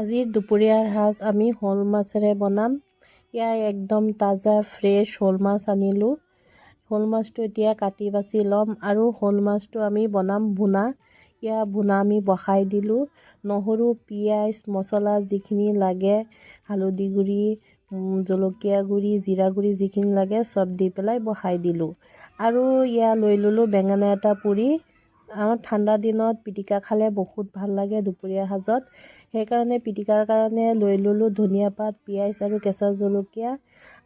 আজিৰ দুপৰীয়াৰ সাজ আমি শ'ল মাছেৰে বনাম। একদম তাজা ফ্ৰেছ শ'ল মাছ আনিলোঁ। শ'ল মাছটো এতিয়া কাটি বাছি ল'ম আৰু শ'ল মাছটো আমি বনাম ভুনা। ভুনা আমি বহাই দিলোঁ। নহৰু, পিঁয়াজ, মছলা যিখিনি লাগে, হালধি গুড়ি, জলকীয়া গুড়ি, জিৰা গুড়ি যিখিনি লাগে চব দি পেলাই বহাই দিলোঁ। আৰু লৈ ল'লোঁ বেঙেনা এটা পুৰি। আমাৰ ঠাণ্ডা দিনত পিটিকা খালে বহুত ভাল লাগে দুপৰীয়া সাজত। সেইকাৰণে পিটিকাৰ কাৰণে লৈ ল'লোঁ ধনিয়া পাত, পিঁয়াজ আৰু কেঁচা জলকীয়া।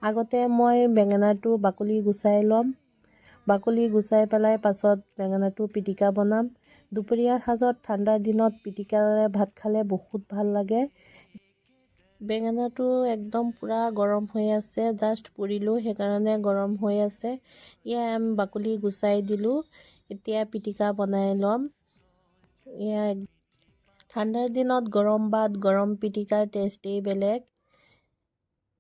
আগতে মই বেঙেনাটো বাকলি গুচাই ল'ম। বাকলি গুচাই পেলাই পাছত বেঙেনাটো পিটিকা বনাম। দুপৰীয়াৰ সাজত ঠাণ্ডাৰ দিনত পিটিকাৰে ভাত খালে বহুত ভাল লাগে। বেঙেনাটো একদম পূৰা গৰম হৈ আছে, জাষ্ট পুৰিলোঁ সেইকাৰণে গৰম হৈ আছে। আমি বাকলি গুচাই দিলোঁ। এতিয়া পিটিকা বনাই ল'ম। ঠাণ্ডাৰ দিনত গৰম ভাত, গৰম পিটিকাৰ টেষ্টেই বেলেগ।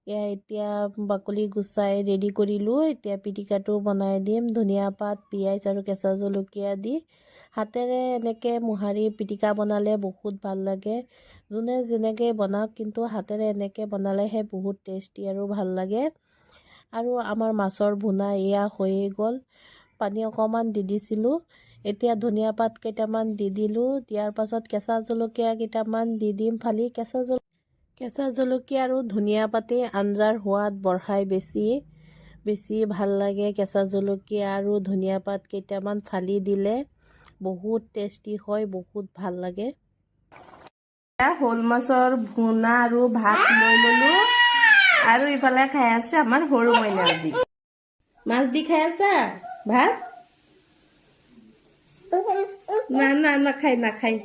এতিয়া বাকলি গুচাই ৰেডি কৰিলোঁ। এতিয়া পিটিকাটো বনাই দিম। ধনিয়া পাত, পিঁয়াজ আৰু কেঁচা জলকীয়া দি হাতেৰে এনেকৈ মোহাৰি পিটিকা বনালে বহুত ভাল লাগে। যোনে যেনেকৈ বনাওক, কিন্তু হাতেৰে এনেকৈ বনালেহে বহুত টেষ্টি আৰু ভাল লাগে। আৰু আমাৰ মাছৰ ভুনা হৈয়ে গ'ল। পানী অকণমান দি দিছিলোঁ। এতিয়া ধনিয়া পাত কেইটামান দি দিলোঁ। দিয়াৰ পাছত কেঁচা জলকীয়া কেইটামান দি দিম ফালি। কেঁচা জলকীয়া আৰু ধনিয়া পাতে আঞ্জাৰ সোৱাদ বঢ়াই বেছি ভাল লাগে। কেঁচা জলকীয়া আৰু ধনিয়া পাত কেইটামান ফালি দিলে বহুত টেষ্টি হয়, বহুত ভাল লাগে। শ'ল মাছৰ ভুনা আৰু ভাত লৈ ল'লোঁ। আৰু ইফালে খাই আছে আমাৰ সৰু মইনা। আজি মাছ দি খাই আছা ভাত? না নাখায়।